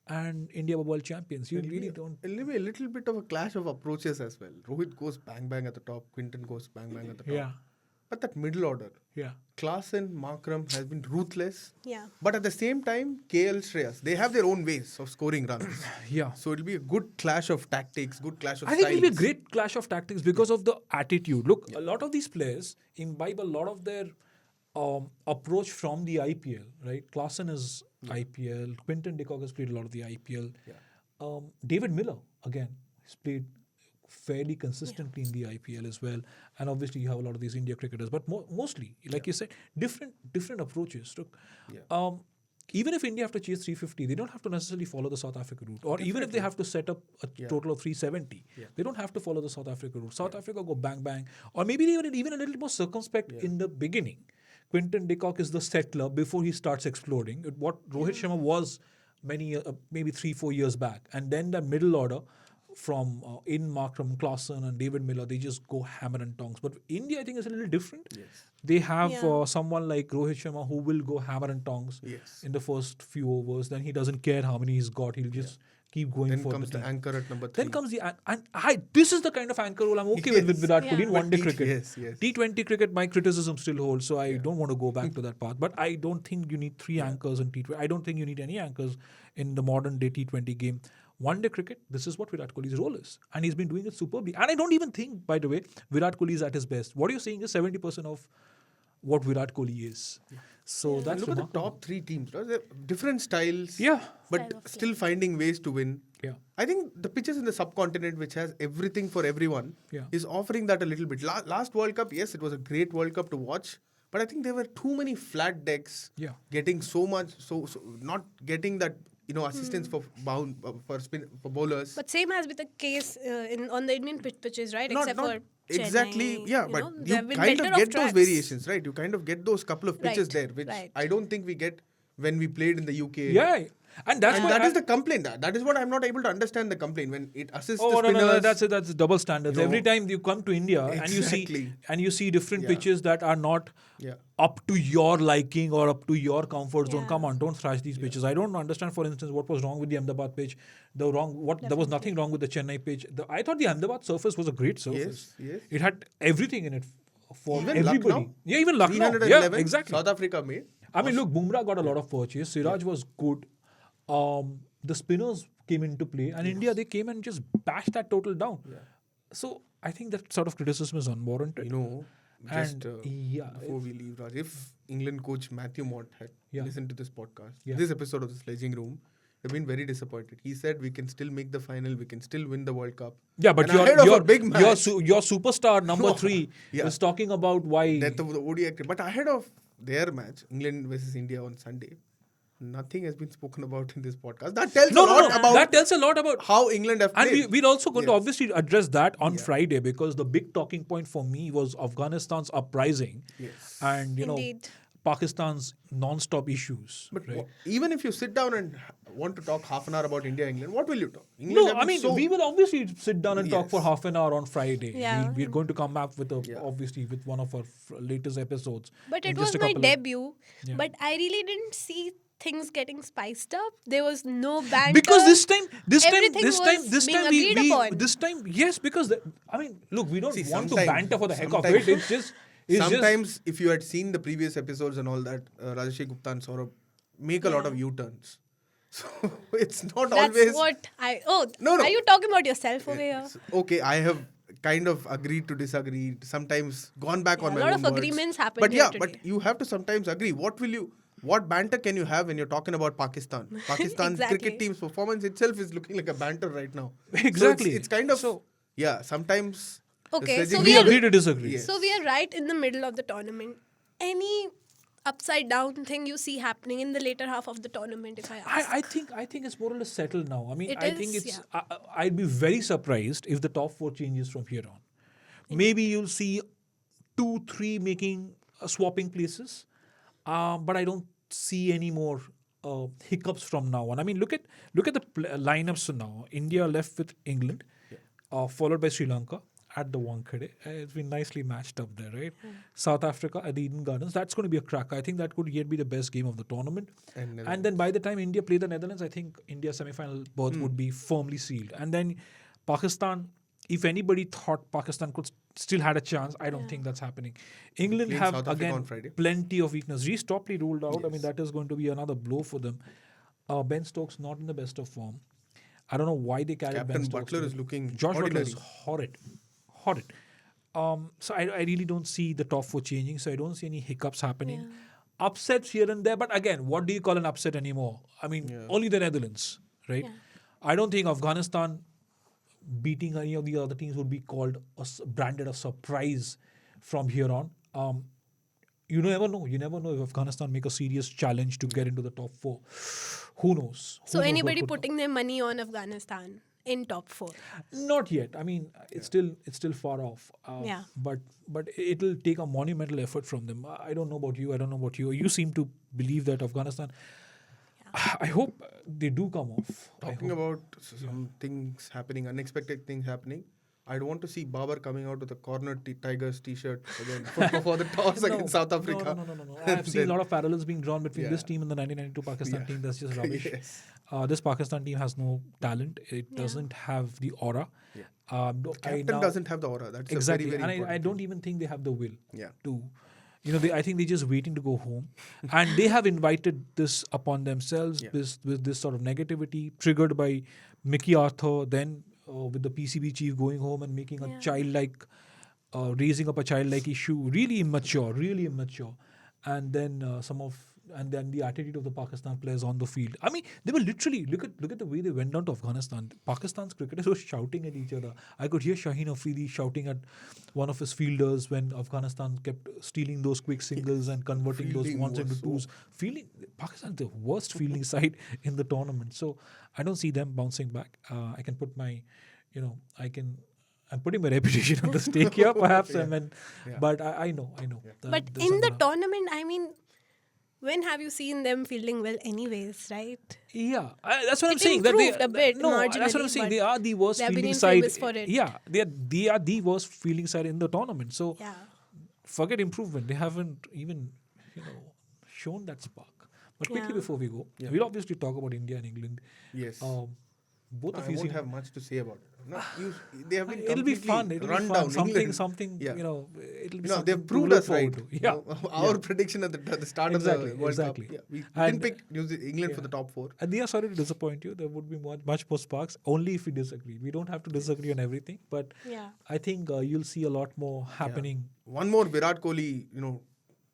S1: And India were world champions. You really don't.
S2: It'll be a little bit of a clash of approaches as well. Rohit goes bang bang at the top, Quinton goes bang bang at the top.
S1: Yeah.
S2: But that middle order,
S1: Yeah.
S2: Klaasen, Markram has been ruthless.
S3: Yeah.
S2: But at the same time, KL, Shreyas, they have their own ways of scoring runs.
S1: Yeah.
S2: So it'll be a good clash of tactics, good clash of
S1: I think it'll be a
S2: styles.
S1: great clash of tactics because of the attitude. Look, a lot of these players imbibe a lot of their approach from the IPL, right? Klaasen is IPL. Quinton de Kock has played a lot of the IPL. David Miller, again, has played fairly consistently in the IPL as well. And obviously, you have a lot of these India cricketers, but mostly, like you said, different approaches. Look, even if India have to chase 350, they don't have to necessarily follow the South Africa route. Or even if they have to set up a total of 370, they don't have to follow the South Africa route. South Africa go bang bang, or maybe even a little more circumspect in the beginning. Quinton de Kock is the settler before he starts exploding. What Rohit Sharma was maybe 3-4 years back, and then the middle order from Markram, Klaasen, and David Miller, they just go hammer and tongs. But India, I think, is a little different. They have someone like Rohit Sharma who will go hammer and tongs in the first few overs. Then he doesn't care how many he's got. He'll just keep going
S2: Then
S1: for
S2: comes
S1: the
S2: the
S1: team.
S2: anchor at number 3.
S1: Then comes this is the kind of anchor role I'm okay with Virat Kohli in one-day cricket.
S2: Yes.
S1: T20 cricket, my criticism still holds, so I don't want to go back to that path. But I don't think you need 3 anchors in T20. I don't think you need any anchors in the modern-day T20 game. One-day cricket, this is what Virat Kohli's role is. And he's been doing it superbly. And I don't even think, by the way, Virat Kohli is at his best. What you're saying is 70% of what Virat Kohli is. So that's
S2: Look at the
S1: remarkable.
S2: top 3 teams. Right? They're different styles.
S1: Yeah.
S2: But
S3: Style of
S2: still finding ways to win.
S1: Yeah.
S2: I think the pitches in the subcontinent, which has everything for everyone, is offering that a little bit. Last World Cup, yes, it was a great World Cup to watch. But I think there were too many flat decks. Getting so much, so not getting that assistance for bowlers.
S3: But same has been the case on the Indian pitches, right? Except for
S2: exactly,
S3: Chennai,
S2: yeah.
S3: you
S2: but
S3: know,
S2: you
S3: they have been
S2: kind
S3: better
S2: of
S3: off
S2: get those
S3: tracks.
S2: variations, right? You kind of get those couple of pitches
S3: Right,
S2: there, which
S3: right.
S2: I don't think we get when we played in the UK.
S1: Yeah. And that's
S2: And
S1: why
S2: that is the complaint. That is what I'm not able to understand the complaint when it assists the
S1: no,
S2: spinners.
S1: that's double standards. Every time you come to India
S2: Exactly.
S1: and you see different pitches that are not up to your liking or up to your comfort zone.
S3: Yeah.
S1: Come on, don't thrash these pitches. I don't understand, for instance, what was wrong with the Ahmedabad pitch. There was nothing wrong with the Chennai pitch. I thought the Ahmedabad surface was a great surface.
S2: Yes.
S1: It had everything in it for
S2: Even
S1: everybody.
S2: Lucknow?
S1: Yeah, even Lucknow.
S2: 311,
S1: Yeah, exactly.
S2: South Africa made.
S1: I mean, look, Bumrah got a lot of purchase. Siraj was good. The spinners came into play, and India, they came and just bashed that total down. So I think that sort of criticism is unwarranted.
S2: Just
S1: And,
S2: before we leave, Raj, if England coach Matthew Mott had listened to this podcast,
S1: Yeah.
S2: this episode of the Sledging Room, they've been very disappointed. He said we can still make the final, we can still win the World Cup.
S1: Yeah, but
S2: And ahead of a big match,
S1: your superstar number 3
S2: Yeah.
S1: is talking about why.
S2: death of the ODI. But ahead of their match, England versus India on Sunday, nothing has been spoken about in this podcast. That tells a lot about
S1: that tells a lot about
S2: how England have
S1: And
S2: played.
S1: we're also going to
S2: Yes.
S1: obviously address that on Friday, because the big talking point for me was Afghanistan's uprising
S2: Yes.
S1: and
S3: Indeed.
S1: Pakistan's non-stop issues.
S2: But
S1: right?
S2: even if you sit down and want to talk half an hour about India, England, what will you talk? England
S1: No,
S2: have
S1: I
S2: been
S1: mean,
S2: so-
S1: we will obviously sit down and talk for
S2: Yes.
S1: half an hour on Friday.
S3: Yeah.
S1: We're going to come up with
S2: Yeah.
S1: obviously with one of our latest episodes.
S3: But
S1: in
S3: it
S1: just
S3: was
S1: a
S3: my
S1: couple of-
S3: debut.
S1: Yeah.
S3: But I really didn't see things getting spiced up. There was no banter.
S1: Because this time,
S3: Everything was being agreed upon.
S1: this time, yes, because I mean, look, we don't
S2: See,
S1: want to
S2: sometimes-
S1: banter for the heck of
S2: sometimes-
S1: it. It's just,
S2: Sometimes, if you had seen the previous episodes and all that, Rajesh Gupta and Saurabh make a lot of U-turns. So it's not
S3: That's
S2: always
S3: what I. Oh,
S2: No, no.
S3: Are you talking about yourself over here?
S2: okay. I have kind of agreed to disagree. Sometimes gone back on
S3: Yeah,
S2: my
S3: a lot
S2: own
S3: of
S2: words.
S3: agreements happened
S2: But
S3: here
S2: yeah,
S3: today.
S2: but you have to sometimes agree. What banter can you have when you're talking about Pakistan? Pakistan
S3: Exactly.
S2: cricket team's performance itself is looking like a banter right now.
S1: Exactly.
S2: So it's kind of
S1: So-
S2: sometimes. the
S3: Okay,
S2: sledging-
S3: so
S1: we
S3: we are-
S1: agree to disagree.
S2: Yes.
S3: So we are right in the middle of the tournament. Any upside down thing you see happening in the later half of the tournament, if I ask?
S1: I think it's more or less settled now. I mean,
S3: It
S1: I think
S3: is,
S1: it's. I'd be very surprised if the top 4 changes from here on. Maybe you'll see 2, 3 making swapping places, but I don't see any more hiccups from now on. I mean, look at the lineups now. India left with England, followed by Sri Lanka at the Wankhede. It's been nicely matched up there, right? South Africa at the Eden Gardens. That's going to be a cracker. I think that could yet be the best game of the tournament. And then by the time India play the Netherlands, I think India's semi-final berth would be firmly sealed. And then Pakistan, if anybody thought Pakistan could still had a chance, I don't think that's happening. England
S2: Playing
S1: have
S2: South Africa
S1: again
S2: on Friday.
S1: plenty of weakness. Reece Topley ruled out. I mean, that is going to be another blow for them. Ben Stokes not in the best of form. I don't know why they carried
S2: Captain
S1: Ben Stokes.
S2: Butler
S1: today.
S2: is looking
S1: Josh Butler
S2: ordinary.
S1: is horrid. So I really don't see the top 4 changing. So I don't see any hiccups happening. Upsets here and there, but again, what do you call an upset anymore? I mean, only the Netherlands, right? I don't think Afghanistan beating any of the other teams would be called branded a surprise from here on. You never know. You never know if Afghanistan make a serious challenge to get into the top 4. Who knows?
S3: So
S1: Who knows
S3: anybody
S1: what could-
S3: putting their money on Afghanistan in top 4?
S1: Not yet. I mean, it's still far off.
S3: Yeah.
S1: But it'll take a monumental effort from them. I don't know about you. I don't know about you. You seem to believe that Afghanistan. I hope they do come off.
S2: Talking about some things happening, unexpected things happening. I don't want to see Babar coming out with a corner Tigers t-shirt again for the toss against South Africa.
S1: No. I've seen a lot of parallels being drawn between this
S2: Yeah.
S1: team and the 1992 Pakistan team. That's just rubbish.
S2: Yes.
S1: This Pakistan team has no talent. It doesn't have the aura.
S2: Captain doesn't have the aura. That's
S1: Exactly,
S2: a very, very
S1: and I
S2: important
S1: don't even think they have the will
S2: Yeah.
S1: to. I think they're just waiting to go home, and they have invited this upon themselves.
S2: Yeah.
S1: With this sort of negativity triggered by Mickey Arthur, then with the PCB chief going home and making a childlike, raising up a childlike issue, really immature, and then and then the attitude of the Pakistan players on the field. I mean, they were literally look at the way they went down to Afghanistan. Pakistan's cricketers were shouting at each other. I could hear Shaheen Afridi shouting at one of his fielders when Afghanistan kept stealing those quick singles and converting those
S2: Fielding
S1: ones into
S2: was so-
S1: twos. Pakistan the worst fielding side in the tournament. So I don't see them bouncing back. I can put my, I'm putting my reputation on the stake here, perhaps. But I know.
S3: But in the tournament, I mean, when have you seen them fielding well anyways, right?
S1: Yeah, that's what I'm
S3: It
S1: saying.
S3: improved a bit
S1: No, that's what I'm
S3: marginally,
S1: saying.
S3: but
S1: They are the worst
S3: they have been
S1: fielding side.
S3: infamous for it.
S1: Yeah, they are the worst fielding side in the tournament. So
S3: Yeah.
S1: forget improvement. They haven't even shown that spark. But quickly
S3: Yeah.
S1: before we go, we'll obviously talk about India and England.
S2: Yes.
S1: Both
S2: I
S1: of you
S2: won't
S1: seem
S2: have much to say about it. No, they have been
S1: it'll be
S2: completely
S1: fun. It'll
S2: run
S1: be fun.
S2: down.
S1: Something.
S2: England.
S1: It'll be
S2: You know,
S1: something
S2: they've
S1: to
S2: proved
S1: look
S2: us right.
S1: forward to. Yeah.
S2: Our prediction at the start
S1: Exactly,
S2: of the World
S1: exactly.
S2: Cup. Yeah, we
S1: And-
S2: didn't pick England for the top 4.
S1: And they are sorry to disappoint you. There would be much more sparks only if we disagree. We don't have to disagree on everything, but
S3: Yeah.
S1: I think you'll see a lot more happening.
S2: One more Virat Kohli,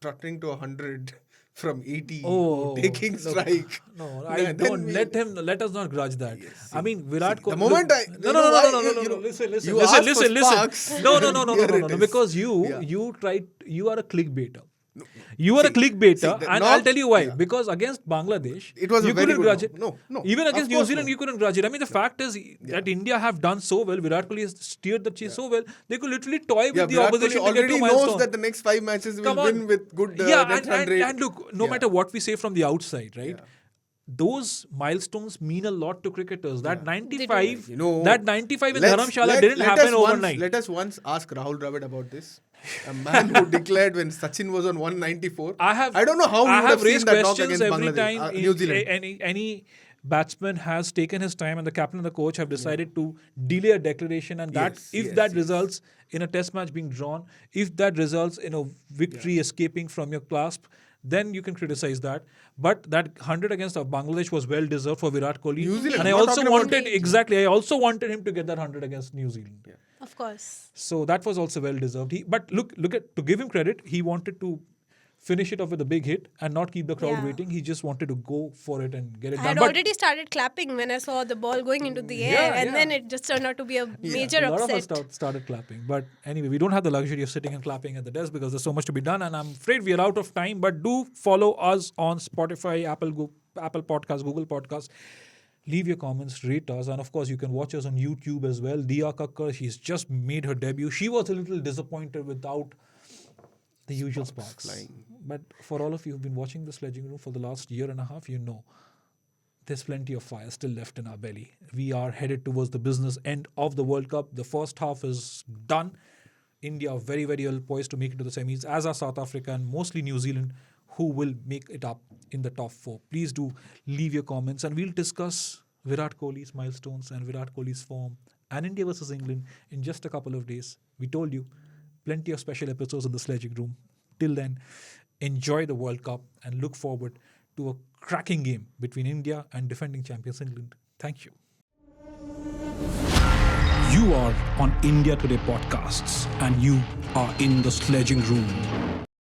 S2: truttering to 100 from 80,
S1: Oh,
S2: taking
S1: look,
S2: strike.
S1: No,
S2: Yeah,
S1: I
S2: then
S1: don't
S2: we-
S1: let us not grudge that.
S2: Yes,
S1: I mean, Virat
S2: see,
S1: Kohli.
S2: the moment
S1: look,
S2: I-
S1: no,
S2: you
S1: no,
S2: know
S1: no,
S2: why?
S1: no, no, no,
S2: You
S1: no,
S2: know,
S1: listen, listen,
S2: you
S1: listen,
S2: asked for
S1: listen.
S2: sparks,
S1: No, no, no,
S2: and
S1: no,
S2: here
S1: no, no,
S2: it
S1: no,
S2: is.
S1: because
S2: Yeah.
S1: you tried, you are a clickbaiter. You are a
S2: See,
S1: clickbaiter,
S2: the
S1: and I'll
S2: North-
S1: tell you why.
S2: yeah.
S1: Because against Bangladesh,
S2: It was a
S1: you
S2: very
S1: couldn't
S2: good
S1: grudge
S2: no.
S1: it.
S2: No,
S1: Even
S2: of
S1: against New
S2: course
S1: Zealand,
S2: no.
S1: you couldn't grudge it. I mean, the fact is that India have done so well. Virat Kohli has steered the chase so well. They could literally toy
S2: Yeah,
S1: with the
S2: Virat Kohli
S1: opposition to get to
S2: already
S1: a
S2: knows
S1: milestone.
S2: that the next 5 matches will
S1: Come
S2: win
S1: on.
S2: with good
S1: Yeah,
S2: net run rate.
S1: and look, no
S2: Yeah.
S1: matter what we say from the outside, right?
S2: Yeah.
S1: Those milestones mean a lot to cricketers. That
S2: Yeah.
S1: 95,
S2: You know,
S1: that 95 in
S2: let's-
S1: Dharamshala didn't
S2: let
S1: happen
S2: us once-
S1: overnight.
S2: Let us once ask Rahul Dravid about this. A man who declared when Sachin was on 194. I don't know how he
S1: I
S2: would have seen
S1: raised
S2: that knock
S1: questions
S2: against
S1: every
S2: Bangladesh,
S1: time
S2: New Zealand.
S1: any batsman has taken his time and the captain and the coach have decided to delay a declaration, and that
S2: Yes,
S1: if
S2: yes,
S1: that
S2: yes.
S1: results in a test match being drawn, if that results in a victory escaping from your clasp, then you can criticize that. But that 100 against Bangladesh was well deserved for Virat Kohli.
S2: New Zealand,
S1: And I
S2: I'm not
S1: also
S2: talking about-
S1: wanted exactly. I also wanted him to get that 100 against New Zealand.
S2: Yeah.
S3: Of course.
S1: So that was also well deserved. But look at, to give him credit, he wanted to finish it off with a big hit and not keep the crowd
S3: Yeah.
S1: waiting. He just wanted to go for it and get it
S3: I
S1: done.
S3: had
S1: But
S3: already started clapping when I saw the ball going into the air,
S1: Yeah,
S3: and
S1: yeah.
S3: then it just turned out to be a major
S1: a lot of
S3: upset.
S1: us started clapping. But anyway, we don't have the luxury of sitting and clapping at the desk because there's so much to be done. And I'm afraid we are out of time. But do follow us on Spotify, Apple Podcasts, Google Podcasts. Leave your comments, rate us, and of course, you can watch us on YouTube as well. Diya Kakkar, she's just made her debut. She was a little disappointed without the usual sparks.
S2: flying.
S1: But for all of you who've been watching the Sledging Room for the last year and a half, you know there's plenty of fire still left in our belly. We are headed towards the business end of the World Cup. The first half is done. India are very, very well poised to make it to the semis, as are South Africa and mostly New Zealand, who will make it up in the top 4. Please do leave your comments and we'll discuss Virat Kohli's milestones and Virat Kohli's form and India versus England in just a couple of days. We told you, plenty of special episodes in the Sledging Room. Till then, enjoy the World Cup and look forward to a cracking game between India and defending champions England. Thank you. You are on India Today podcasts and you are in the Sledging Room.